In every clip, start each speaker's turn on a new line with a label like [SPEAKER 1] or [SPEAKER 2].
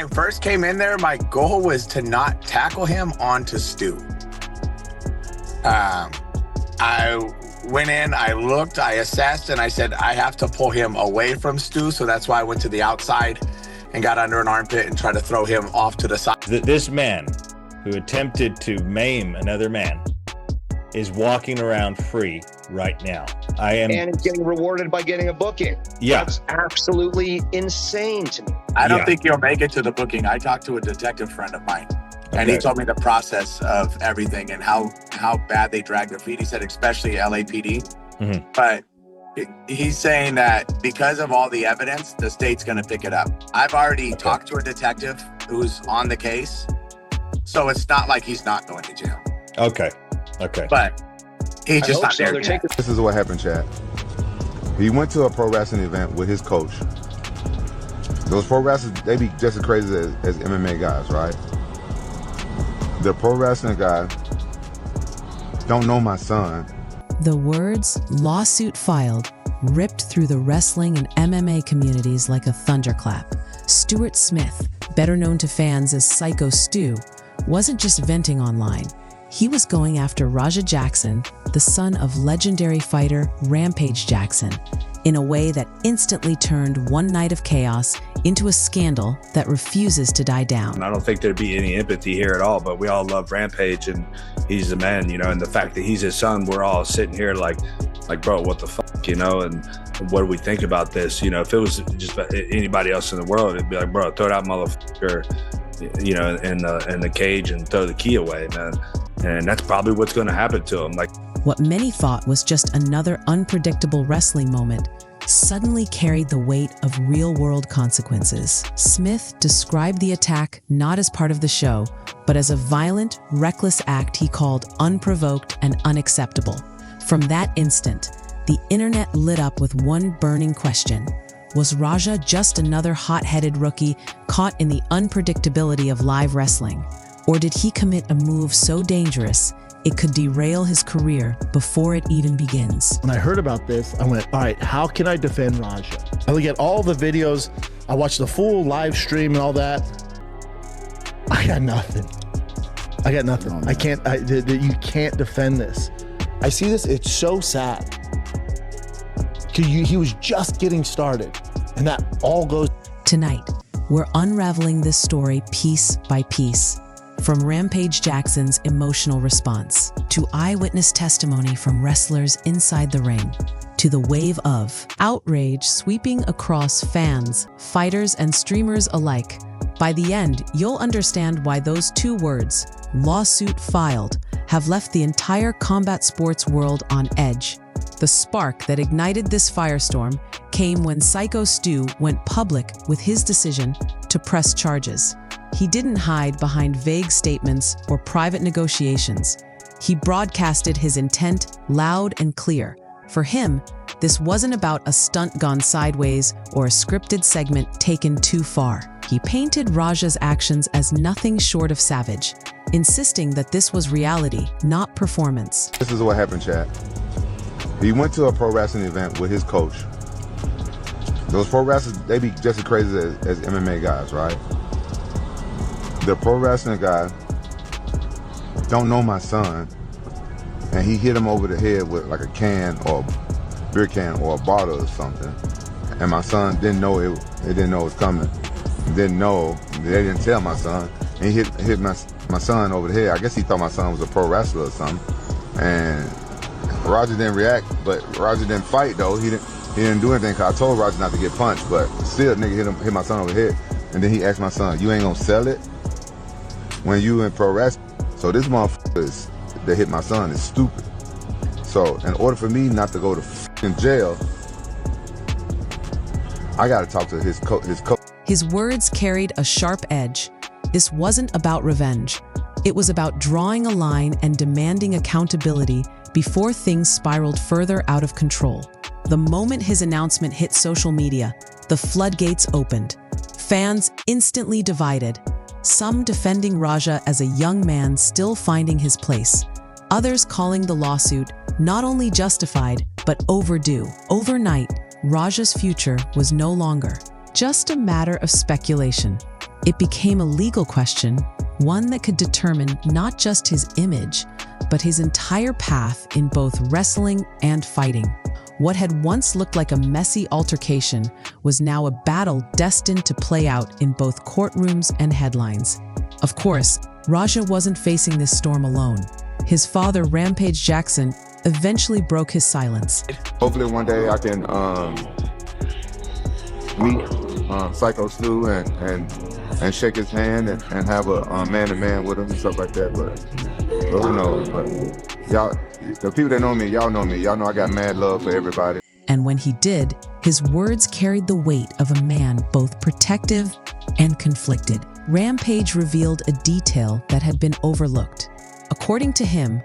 [SPEAKER 1] I first came in there, my goal was to not tackle him onto Stu. I went in, I looked, I assessed, and I said, I have to pull him away from Stu. So that's why I went to the outside and got under an armpit and tried to throw him off to the side.
[SPEAKER 2] This man who attempted to maim another man is walking around free right now.
[SPEAKER 3] And is getting rewarded by getting a booking.
[SPEAKER 2] Yeah.
[SPEAKER 3] That's absolutely insane to me.
[SPEAKER 1] I don't think he'll make it to the booking. I talked to a detective friend of mine, and he told me the process of everything and how bad they drag their feet. He said, especially LAPD. Mm-hmm. But he's saying that because of all the evidence, the state's going to pick it up. I've already talked to a detective who's on the case, so it's not like he's not going to jail.
[SPEAKER 2] Okay.
[SPEAKER 1] But he's just not there yet.
[SPEAKER 4] This is what happened, Chad. He went to a pro wrestling event with his coach. Those pro wrestlers, they be just as crazy as MMA guys, right? The pro wrestling guy don't know my son.
[SPEAKER 5] The words "lawsuit filed" ripped through the wrestling and MMA communities like a thunderclap. Stuart Smith, better known to fans as Syko Stu, wasn't just venting online. He was going after Rampage Jackson, the son of legendary fighter Rampage Jackson, in a way that instantly turned one night of chaos into a scandal that refuses to die down.
[SPEAKER 6] I don't think there'd be any empathy here at all, but we all love Rampage and he's the man, and the fact that he's his son, we're all sitting here like, bro, what the fuck, and what do we think about this? If it was just anybody else in the world, it'd be like, bro, throw that motherfucker, in the cage and throw the key away, man. And that's probably what's going to happen to him.
[SPEAKER 5] What many thought was just another unpredictable wrestling moment suddenly carried the weight of real-world consequences. Smith described the attack not as part of the show, but as a violent, reckless act he called unprovoked and unacceptable. From that instant, the internet lit up with one burning question. Was Raja just another hot-headed rookie caught in the unpredictability of live wrestling? Or did he commit a move so dangerous it could derail his career before it even begins?
[SPEAKER 7] When I heard about this, I went, all right, how can I defend Raja? I look at all the videos, I watched the full live stream and all that. I got nothing.
[SPEAKER 4] Oh,
[SPEAKER 7] I can't, you can't defend this. I see this, it's so sad. He was just getting started, and that all goes.
[SPEAKER 5] Tonight, we're unraveling this story piece by piece. From Rampage Jackson's emotional response, to eyewitness testimony from wrestlers inside the ring, to the wave of outrage sweeping across fans, fighters, and streamers alike. By the end, you'll understand why those two words, lawsuit filed, have left the entire combat sports world on edge. The spark that ignited this firestorm came when Syko Stu went public with his decision to press charges. He didn't hide behind vague statements or private negotiations. He broadcasted his intent loud and clear. For him, this wasn't about a stunt gone sideways or a scripted segment taken too far. He painted Raja's actions as nothing short of savage, insisting that this was reality, not performance.
[SPEAKER 4] This is what happened, Chad. He went to a pro wrestling event with his coach. Those pro wrestlers, they be just as crazy as MMA guys, right? The pro wrestling guy don't know my son, and he hit him over the head with like a can or a beer can or a bottle or something. And my son didn't know it didn't know it was coming. Didn't know, they didn't tell my son. And he hit my son over the head. I guess he thought my son was a pro wrestler or something. And Roger didn't react, but Roger didn't fight though. He didn't do anything, cause I told Roger not to get punched, but still nigga hit my son over the head. And then he asked my son, you ain't gonna sell it when you in pro wrestling? So this motherfucker that hit my son is stupid. So in order for me not to go to fucking jail, I gotta talk to his coach.
[SPEAKER 5] His words carried a sharp edge. This wasn't about revenge. It was about drawing a line and demanding accountability before things spiraled further out of control. The moment his announcement hit social media, the floodgates opened. Fans instantly divided, some defending Raja as a young man still finding his place, others calling the lawsuit not only justified, but overdue. Overnight, Raja's future was no longer just a matter of speculation. It became a legal question, one that could determine not just his image, but his entire path in both wrestling and fighting. What had once looked like a messy altercation was now a battle destined to play out in both courtrooms and headlines. Of course, Raja wasn't facing this storm alone. His father, Rampage Jackson, eventually broke his silence.
[SPEAKER 4] Hopefully one day I can meet Syko Stu and shake his hand and have a man-to-man with him and stuff like that. But who knows? But y'all, the people that know me, y'all know me. Y'all know I got mad love for everybody.
[SPEAKER 5] And when he did, his words carried the weight of a man both protective and conflicted. Rampage revealed a detail that had been overlooked. According to him,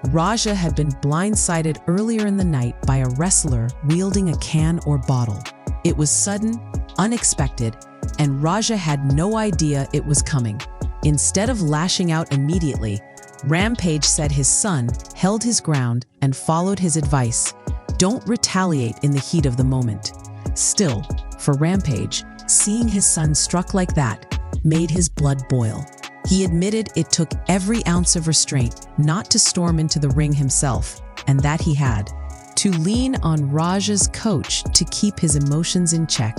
[SPEAKER 5] Raja had been blindsided earlier in the night by a wrestler wielding a can or bottle. It was sudden, unexpected, and Raja had no idea it was coming. Instead of lashing out immediately, Rampage said his son held his ground and followed his advice. Don't retaliate in the heat of the moment. Still, for Rampage, seeing his son struck like that made his blood boil. He admitted it took every ounce of restraint not to storm into the ring himself, and that he had to lean on Raja's coach to keep his emotions in check.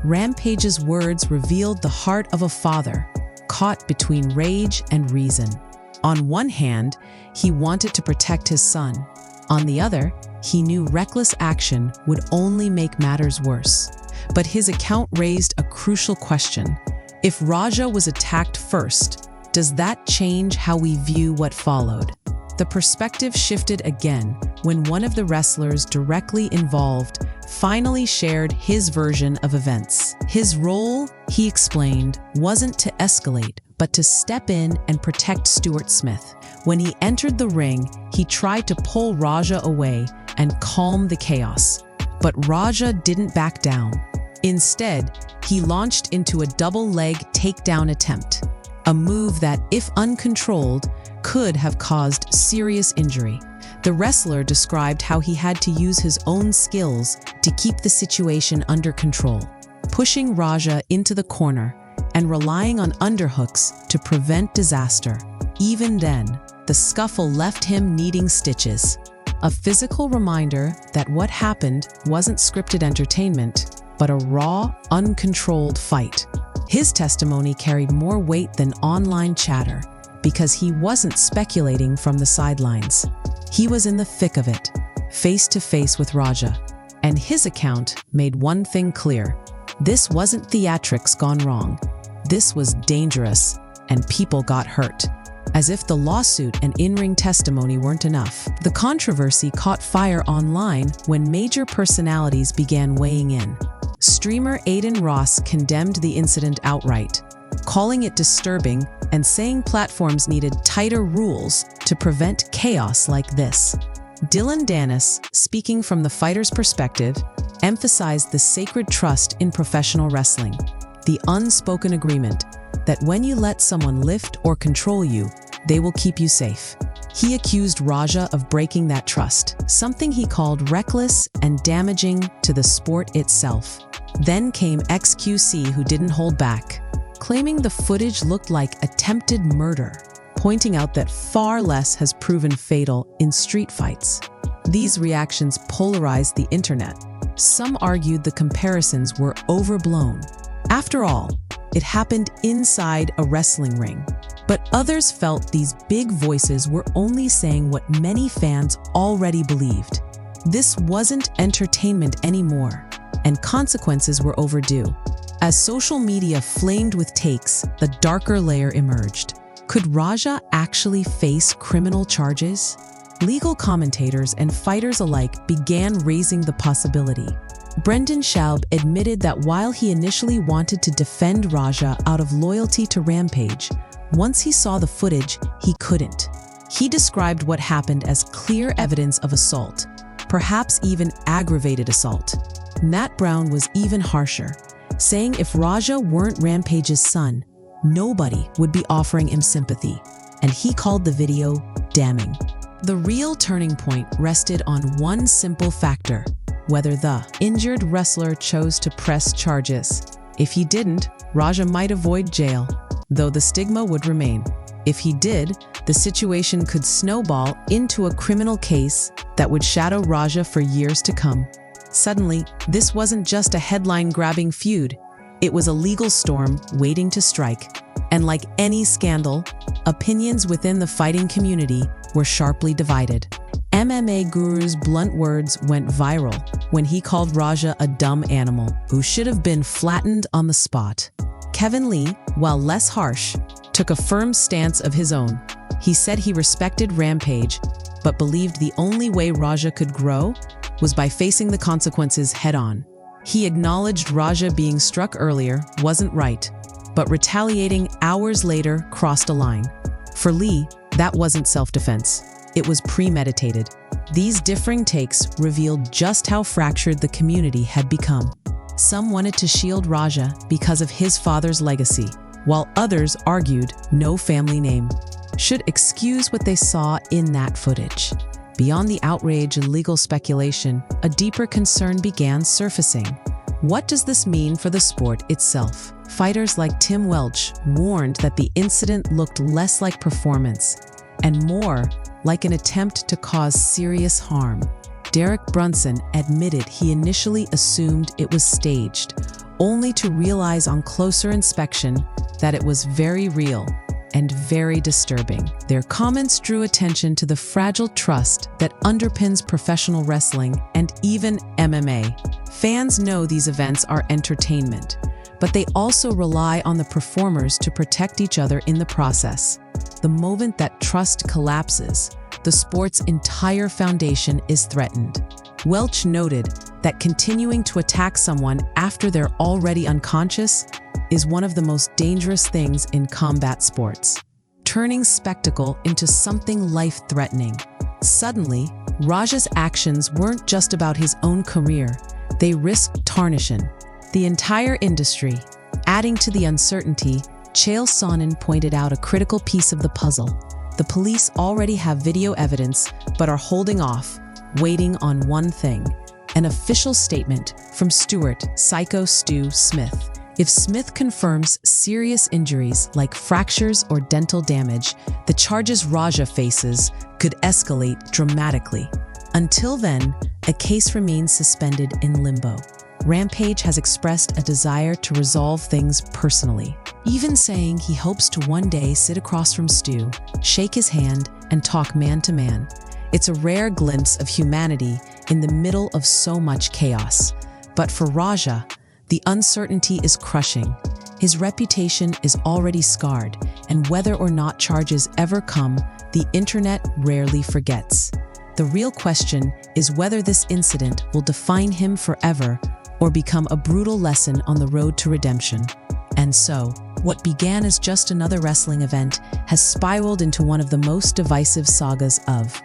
[SPEAKER 5] Rampage's words revealed the heart of a father, caught between rage and reason. On one hand, he wanted to protect his son. On the other, he knew reckless action would only make matters worse. But his account raised a crucial question. If Raja was attacked first, does that change how we view what followed? The perspective shifted again when one of the wrestlers directly involved finally shared his version of events. His role, he explained, wasn't to escalate, but to step in and protect Stuart Smith. When he entered the ring, he tried to pull Raja away and calm the chaos. But Raja didn't back down. Instead, he launched into a double-leg takedown attempt, a move that, if uncontrolled, could have caused serious injury. The wrestler described how he had to use his own skills to keep the situation under control, pushing Raja into the corner and relying on underhooks to prevent disaster. Even then, the scuffle left him needing stitches, a physical reminder that what happened wasn't scripted entertainment, but a raw, uncontrolled fight. His testimony carried more weight than online chatter because he wasn't speculating from the sidelines. He was in the thick of it, face to face with Raja, and his account made one thing clear. This wasn't theatrics gone wrong. This was dangerous, and people got hurt. As if the lawsuit and in-ring testimony weren't enough, the controversy caught fire online when major personalities began weighing in. Streamer Aiden Ross condemned the incident outright, calling it disturbing and saying platforms needed tighter rules to prevent chaos like this. Danis, speaking from the fighter's perspective, emphasized the sacred trust in professional wrestling, the unspoken agreement that when you let someone lift or control you, they will keep you safe. He accused Raja of breaking that trust, something he called reckless and damaging to the sport itself. Then came XQC, who didn't hold back, claiming the footage looked like attempted murder, pointing out that far less has proven fatal in street fights. These reactions polarized the internet. Some argued the comparisons were overblown. After all, it happened inside a wrestling ring. But others felt these big voices were only saying what many fans already believed. This wasn't entertainment anymore, and consequences were overdue. As social media flamed with takes, the darker layer emerged. Could Raja actually face criminal charges? Legal commentators and fighters alike began raising the possibility. Brendan Schaub admitted that while he initially wanted to defend Raja out of loyalty to Rampage, once he saw the footage, he couldn't. He described what happened as clear evidence of assault, perhaps even aggravated assault. Matt Brown was even harsher, saying if Raja weren't Rampage's son, nobody would be offering him sympathy, and he called the video damning. The real turning point rested on one simple factor: whether the injured wrestler chose to press charges. If he didn't, Raja might avoid jail, though the stigma would remain. If he did, the situation could snowball into a criminal case that would shadow Raja for years to come. Suddenly, this wasn't just a headline-grabbing feud. It was a legal storm waiting to strike. And like any scandal, opinions within the fighting community were sharply divided. MMA guru's blunt words went viral when he called Raja a dumb animal who should have been flattened on the spot. Kevin Lee, while less harsh, took a firm stance of his own. He said he respected Rampage, but believed the only way Raja could grow was by facing the consequences head-on. He acknowledged Raja being struck earlier wasn't right, but retaliating hours later crossed a line. For Lee, that wasn't self-defense. It was premeditated. These differing takes revealed just how fractured the community had become. Some wanted to shield Raja because of his father's legacy, while others argued no family name should excuse what they saw in that footage. Beyond the outrage and legal speculation, a deeper concern began surfacing. What does this mean for the sport itself? Fighters like Tim Welch warned that the incident looked less like performance and more like an attempt to cause serious harm. Derek Brunson admitted he initially assumed it was staged, only to realize on closer inspection that it was very real and very disturbing. Their comments drew attention to the fragile trust that underpins professional wrestling and even MMA. Fans know these events are entertainment, but they also rely on the performers to protect each other in the process. The moment that trust collapses, the sport's entire foundation is threatened. Welch noted that continuing to attack someone after they're already unconscious is one of the most dangerous things in combat sports, turning spectacle into something life-threatening. Suddenly, Raja's actions weren't just about his own career. They risked tarnishing the entire industry. Adding to the uncertainty, Chael Sonnen pointed out a critical piece of the puzzle. The police already have video evidence, but are holding off, waiting on one thing: an official statement from Stuart "Syko Stu" Smith. If Smith confirms serious injuries like fractures or dental damage, the charges Raja faces could escalate dramatically. Until then, a case remains suspended in limbo. Rampage has expressed a desire to resolve things personally, even saying he hopes to one day sit across from Stu, shake his hand, and talk man to man. It's a rare glimpse of humanity in the middle of so much chaos. But for Raja, the uncertainty is crushing. His reputation is already scarred, and whether or not charges ever come, the internet rarely forgets. The real question is whether this incident will define him forever or become a brutal lesson on the road to redemption. And so, what began as just another wrestling event has spiraled into one of the most divisive sagas of